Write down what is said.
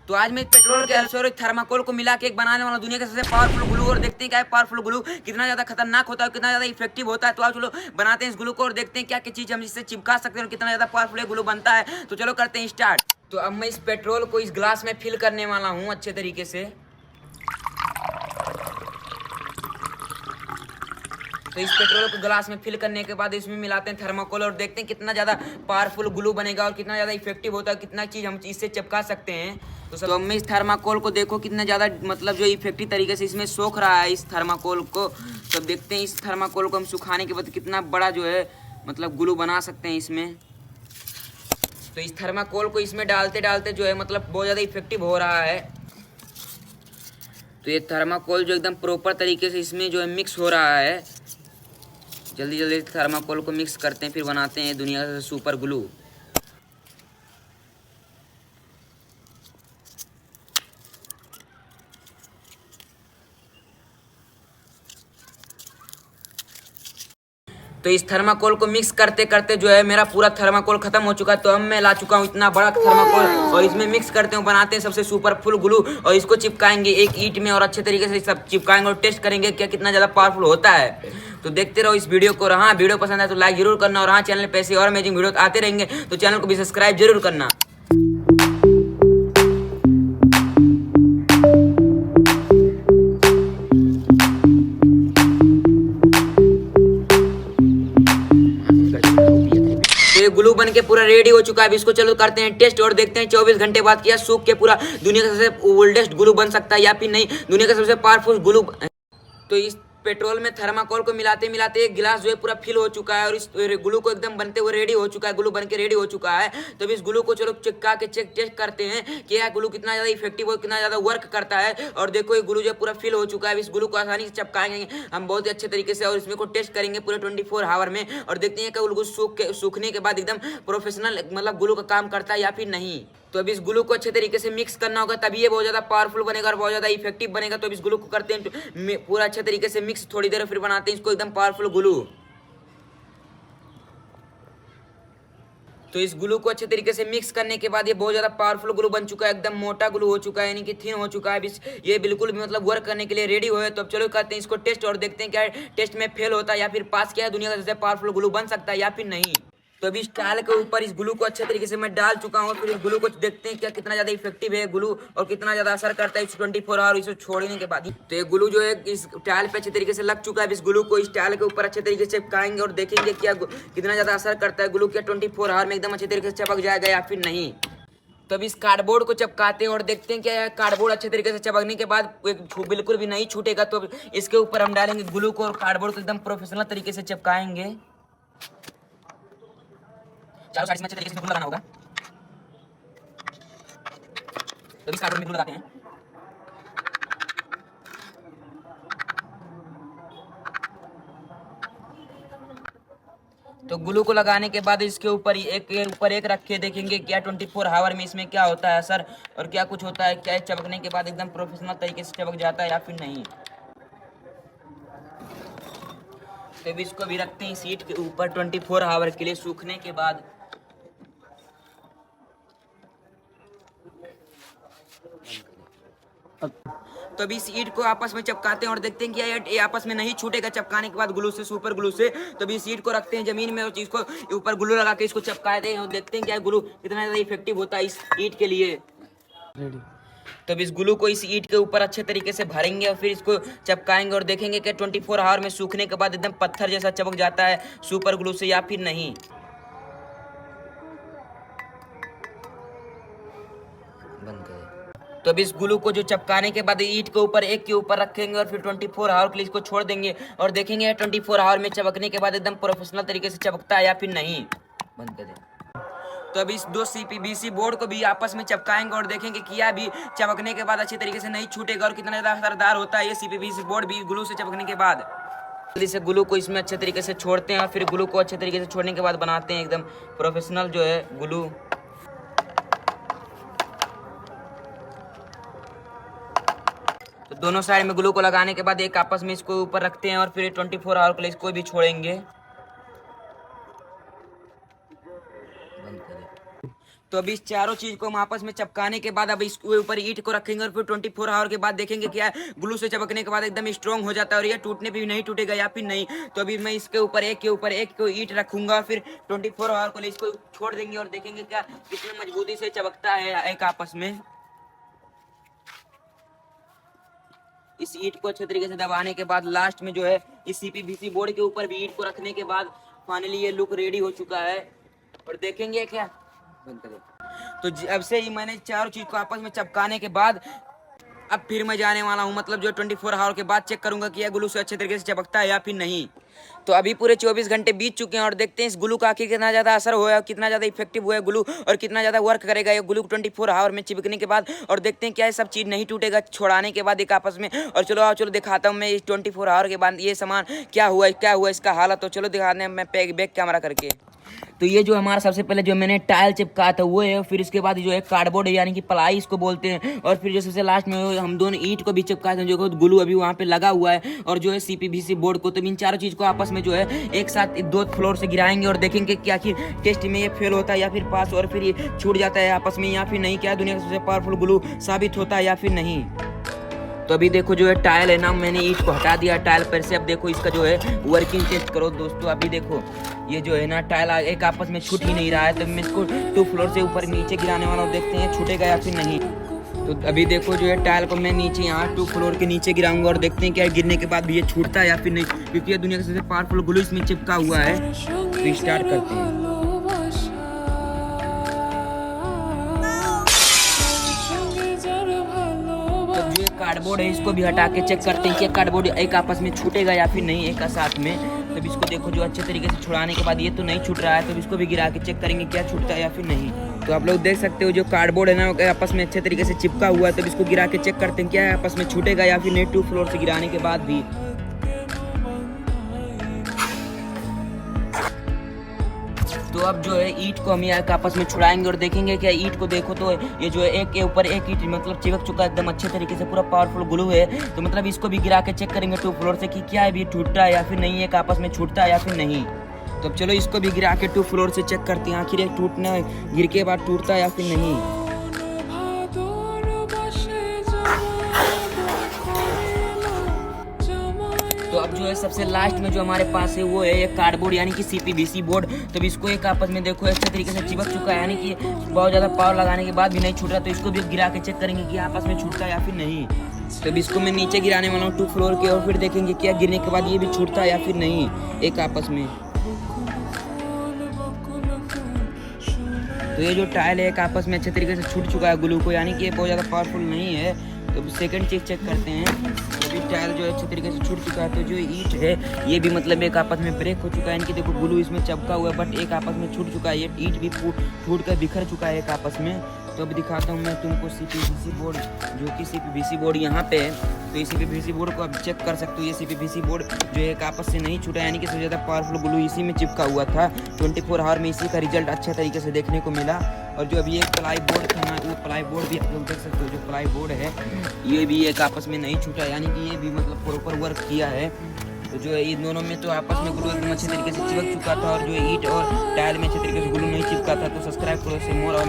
तो आज मैं पेट्रोल के और थर्माकोल को मिला के एक बनाने वाला दुनिया का सबसे पावरफुल ग्लू, और देखते हैं क्या है पावरफुल ग्लू कितना ज्यादा खतरनाक होता है, कितना ज्यादा इफेक्टिव होता है। तो आज चलो बनाते हैं इस ग्लू को और देखते हैं क्या क्या चीज हम इससे चिपका सकते हैं और कितना ज्यादा पावरफुल ग्लू बनता है। तो चलो करते हैं स्टार्ट। तो अब मैं इस पेट्रोल को इस ग्लास में फिल करने वाला हूँ अच्छे तरीके से। तो इस पेट्रोल को ग्लास में फिल करने के बाद इसमें मिलाते हैं थर्माकोल और देखते हैं कितना ज़्यादा पावरफुल ग्लू बनेगा और कितना ज़्यादा इफेक्टिव होता है, कितना चीज़ हम इससे चिपका सकते हैं। तो अब मैं इस थर्माकोल को देखो कितना ज़्यादा मतलब जो इफेक्टिव तरीके से इसमें सोख रहा है इस थर्माकोल को। तो देखते हैं इस थर्माकोल को हम सुखाने के बाद कितना बड़ा जो है मतलब ग्लू बना सकते हैं इसमें। तो इस थर्माकोल को इसमें डालते डालते जो है मतलब बहुत ज़्यादा इफेक्टिव हो रहा है। तो ये थर्माकोल जो एकदम प्रॉपर तरीके से इसमें जो है मिक्स हो रहा है। जल्दी जल्दी थर्माकोल को मिक्स करते हैं, फिर बनाते हैं दुनिया का सुपर ग्लू। तो इस थर्माकोल को मिक्स करते करते जो है मेरा पूरा थर्माकोल खत्म हो चुका है। तो अब मैं ला चुका हूँ इतना बड़ा थर्माकोल और इसमें मिक्स करते हैं, बनाते हैं सबसे सुपर फुल ग्लू और इसको चिपकाएंगे एक ईंट में और अच्छे तरीके से सब चिपकाएंगे और टेस्ट करेंगे क्या कितना ज़्यादा पावरफुल होता है। तो देखते रहो इस वीडियो को। हाँ वीडियो पसंद है तो लाइक जरूर करना, और हाँ चैनल पे ऐसे और अमेजिंग वीडियो आते रहेंगे तो चैनल को भी सब्सक्राइब जरूर करना। ग्लू बन के पूरा रेडी हो चुका है। अब इसको चलो करते हैं टेस्ट और देखते हैं 24 घंटे बाद क्या सूख के पूरा दुनिया का सबसे ओल्डेस्ट ग्लू बन सकता है या फिर नहीं, दुनिया का सबसे पावरफुल ग्लू। तो इस पेट्रोल में थर्माकोल को मिलाते मिलाते एक गिलास जो है पूरा फिल हो चुका है और इस ग्लू को एकदम बनते हुए रेडी हो चुका है, ग्लू बन के रेडी हो चुका है। तो अब इस ग्लू को चलो चिपका के चेक टेस्ट करते हैं कि यह ग्लू कितना ज़्यादा इफेक्टिव और कितना ज़्यादा वर्क करता है। और देखो ये ग्लू जो पूरा फिल हो चुका है। इस ग्लू को आसानी से चिपकाएंगे हम बहुत ही अच्छे तरीके से और इसमें को टेस्ट करेंगे पूरे 24 आवर में और देखते हैं कि ग्लू सूखने के बाद एकदम प्रोफेशनल मतलब ग्लू का काम करता है या फिर नहीं। तो अब इस ग्लू को अच्छे तरीके से मिक्स करना होगा तभी ये बहुत ज़्यादा पावरफुल बनेगा और बहुत ज़्यादा इफेक्टिव बनेगा। तो अब इस ग्लू को करते हैं पूरा अच्छे तरीके से मिक्स, थोड़ी देर फिर बनाते हैं इसको एकदम पावरफुल ग्लू। तो इस ग्लू को अच्छे तरीके से मिक्स करने के बाद ये बहुत ज़्यादा पावरफुल ग्लू बन चुका है, एकदम मोटा ग्लू हो चुका है यानी कि थिन हो चुका है। ये बिल्कुल भी मतलब वर्क करने के लिए रेडी हो है। तो अब चलो करते हैं इसको टेस्ट और देखते हैं क्या टेस्ट में फेल होता है या फिर पास क्या है, दुनिया का सबसे पावरफुल ग्लू बन सकता है या फिर नहीं। तो अभी इस टाइल के ऊपर इस ग्लू को अच्छे तरीके से मैं डाल चुका हूँ। फिर इस ग्लू को देखते हैं क्या कितना ज़्यादा इफेक्टिव है ग्लू और कितना ज़्यादा असर करता है इस 24 आवर इसे छोड़ने के बाद। तो ये ग्लू जो है इस टाइल पे अच्छे तरीके से लग चुका है। इस ग्लू को इस टाइल के ऊपर अच्छे तरीके से चिपकाएंगे और देखेंगे क्या कितना ज़्यादा असर करता है ग्लू, क्या 24 आवर में एकदम अच्छे तरीके से चिपक जाएगा या फिर नहीं। तो अभी इस कार्डबोर्ड को चिपकाते हैं और देखते हैं क्या कार्डबोर्ड अच्छे तरीके से चिपकने के बाद बिल्कुल भी नहीं छूटेगा। तो इसके ऊपर हम डालेंगे ग्लू को और कार्डबोर्ड को एकदम प्रोफेशनल तरीके से चिपकाएंगे। चारों साइड में अच्छे तरीके से ग्लू लगाना होगा। तो इस कार्डबोर्ड में ग्लू लगाते हैं। तो ग्लू को लगाने के बाद इसके ऊपर एक रख के देखेंगे क्या 24 आवर में इसमें क्या होता है असर और क्या कुछ होता है, क्या चिपकने के बाद एकदम प्रोफेशनल तरीके से चिपक जाता है या फिर नहीं। तो अभी इसको भी रखते हैं सीट के ऊपर 24 आवर के लिए सूखने के बाद। तो अभी इस ईंट को आपस में चिपकाते हैं और देखते हैं कि ये आपस में नहीं छूटेगा चिपकाने के बाद ग्लू से, सुपर ग्लू से। तो अभी इस ईंट को रखते हैं जमीन में और इसको ऊपर ग्लू लगा के इसको चिपकाते हैं और देखते हैं क्या ग्लू कितना ज़्यादा इफेक्टिव होता है इस ईंट के लिए। तो अब इस ग्लू को इस ईंट के ऊपर अच्छे तरीके से भरेंगे और फिर इसको चिपकाएंगे और देखेंगे कि 24 आवर में सूखने के बाद एकदम पत्थर जैसा चिपक जाता है सुपर ग्लू से या फिर नहीं। तो अब इस ग्लू को जो चिपकाने के बाद ईंट के ऊपर एक के ऊपर रखेंगे और फिर 24 आवर के लिए इसको छोड़ देंगे और देखेंगे 24 आवर में चिपकने के बाद एकदम प्रोफेशनल तरीके से चिपकता है या फिर नहीं। बंद कर दे। तो अभी इस दो CPVC बोर्ड को भी आपस में चिपकाएंगे और देखेंगे किया भी चिपकने के बाद अच्छे तरीके से नहीं छूटेगा और कितना ज़्यादा असरदार होता है ये CPVC बोर्ड भी ग्लू से चिपकने के बाद। जल्दी से ग्लू को इसमें अच्छे तरीके से छोड़ते हैं और फिर ग्लू को अच्छे तरीके से छोड़ने के बाद बनाते हैं एकदम प्रोफेशनल जो है ग्लू। तो दोनों साइड में ग्लू को लगाने के बाद एक आपस में इसको ऊपर रखते हैं और फिर 24 आवर के लिए इसको भी छोड़ेंगे। तो अभी इस चारों चीज को हम आपस में चिपकाने के बाद अब इसके ऊपर ईंट को रखेंगे और फिर 24 आवर के बाद देखेंगे क्या है, ग्लू से चिपकने के बाद एकदम स्ट्रॉन्ग हो जाता है और ये टूटने पे भी नहीं टूटेगा या फिर नहीं। तो अभी मैं इसके ऊपर एक के ऊपर एक को ईंट रखूंगा, फिर 24 आवर को लिए इसको छोड़ देंगे और देखेंगे क्या कितनी मजबूती से चिपकता है एक आपस में। इस ईंट को अच्छे तरीके से दबाने के बाद लास्ट में जो है इस CPVC बोर्ड के ऊपर भी ईंट को रखने के बाद फाइनली ये लुक रेडी हो चुका है। और देखेंगे क्या, बंद करो। तो अब से ही मैंने चारों चीज को आपस में चिपकाने के बाद अब फिर मैं जाने वाला हूँ, मतलब जो 24 आवर के बाद चेक करूंगा कि यह ग्लू से अच्छे तरीके से चिपकता है या फिर नहीं। तो अभी पूरे 24 घंटे बीत चुके हैं और देखते हैं इस ग्लू का आखिर कितना ज़्यादा असर हुआ है, कितना ज़्यादा इफेक्टिव हुआ है ग्लू और कितना ज़्यादा वर्क करेगा ये ग्लू 24 आवर में चिपकने के बाद। और देखते हैं क्या ये सब चीज़ नहीं टूटेगा छोड़ाने के बाद एक आपस में। और चलो आओ चलो दिखाता हूँ मैं इस 24 आवर के बाद ये सामान क्या हुआ इसका हालत। तो चलो दिखाने हैं मैं बैक कैमरा करके। तो ये जो हमारा सबसे पहले जो मैंने टाइल चिपकाया था वो है, फिर इसके बाद जो है कार्डबोर्ड है यानी कि प्लाई इसको बोलते हैं, और फिर जो सबसे लास्ट में हम दोनों ईंट को भी चिपकाए थे जो ग्लू अभी वहाँ पे लगा हुआ है, और जो है CPVC बोर्ड को। तो इन चारों चीज को आपस में जो है एक साथ 2 फ्लोर से गिराएंगे और देखेंगे कि आखिर टेस्ट में ये फेल होता है या फिर पास, और फिर ये छूट जाता है आपस में या फिर नहीं, क्या दुनिया का सबसे पावरफुल ग्लू साबित होता है या फिर नहीं। तो अभी देखो जो है टाइल है ना, मैंने ईंट को हटा दिया टाइल पर से। अब देखो इसका जो है वर्किंग टेस्ट करो दोस्तों। अभी देखो ये जो है ना टाइल एक आपस में छूट ही नहीं रहा है। तो मैं इसको 2 फ्लोर से ऊपर नीचे गिराने वाला हूँ, देखते हैं छूटेगा या फिर नहीं। तो अभी देखो जो है टाइल को मैं नीचे यहाँ 2 फ्लोर के नीचे गिराऊंगा और देखते हैं क्या गिरने के बाद भी ये छूटता है या फिर नहीं, क्योंकि ये दुनिया का सबसे पावरफुल ग्लू इसमें चिपका हुआ है। तो स्टार्ट करते हैं। कार्डबोर्ड है इसको भी हटा के चेक करते हैं कि कार्डबोर्ड एक आपस में छूटेगा या फिर नहीं एक साथ में। तब इसको देखो जो अच्छे तरीके से छुड़ाने के बाद ये तो नहीं छूट रहा है, तो इसको भी गिरा के चेक करेंगे क्या छूटता है या फिर नहीं। तो आप लोग देख सकते हो जो कार्डबोर्ड है ना आपस में अच्छे तरीके से चिपका हुआ है। तब इसको गिरा के चेक करते हैं क्या आपस में छूटेगा या फिर नहीं 2 फ्लोर से गिराने के बाद भी। तो अब जो है ईंट को हम यहाँ आपस में छुड़ाएंगे और देखेंगे क्या ईंट को देखो तो ये जो है एक के ऊपर एक ईंट मतलब चिपक चुका है एकदम अच्छे तरीके से, पूरा पावरफुल ग्लू है। तो मतलब इसको भी गिरा के चेक करेंगे 2 फ्लोर से कि क्या है ये टूटता है या फिर नहीं, एक आपस में छूटता है या फिर नहीं। तो चलो इसको भी गिरा के 2 फ्लोर से चेक करते हैं आखिर एक टूटना गिर के बाद टूटता है या फिर नहीं। तो अब जो है सबसे लास्ट में जो हमारे पास है वो है एक कार्डबोर्ड यानी कि CPVC बोर्ड। तो इसको एक आपस में देखो अच्छे तरीके से चिपक चुका है, यानी कि बहुत ज़्यादा पावर लगाने के बाद भी नहीं छूट रहा। तो इसको भी गिरा के चेक करेंगे कि आपस में छूटता है या फिर नहीं। तो इसको मैं नीचे गिराने वाला हूँ 2 फ्लोर के, और फिर देखेंगे क्या गिरने के बाद ये भी छूटता है या फिर नहीं एक आपस में। तो ये जो टाइल है एक आपस में अच्छे तरीके से छूट चुका है ग्लू को, यानी कि ये बहुत ज़्यादा पावरफुल नहीं है। तो सेकंड चीज चेक करते हैं। अभी टाइल जो है अच्छे तरीके से छूट चुका है। तो जो ईंट है ये भी मतलब एक आपस में ब्रेक हो चुका है, इनकी देखो ग्लू इसमें चिपका हुआ है बट एक आपस में छूट चुका है। ये ईंट भी फूट कर बिखर चुका है एक आपस में। तो अभी दिखाता हूँ मैं तुमको CPVC बोर्ड, जो कि CPVC बोर्ड यहाँ पे है। तो ये CPVC बोर्ड को आप चेक कर सकते हो। ये CPVC बोर्ड जो एक आपस से नहीं छूटा, यानी कि सबसे ज़्यादा पावरफुल ग्लू इसी में चिपका हुआ था। 24 आवर में इसी का रिजल्ट अच्छा तरीके से देखने को मिला। और जो अभी एक प्लाई बोर्ड था ना, वो प्लाई बोर्ड भी आप लोग देख सकते हो। जो प्लाई बोर्ड है ये भी एक आपस में नहीं छूटा, यानी कि ये भी मतलब प्रॉपर वर्क किया है। तो जो है इन दोनों में तो आपस में ग्लू एकदम अच्छे तरीके से चिपक चुका था, और जो ईंट और टाइल में अच्छे तरीके से ग्लू नहीं चिपका था। तो सब्सक्राइब करो से मोर।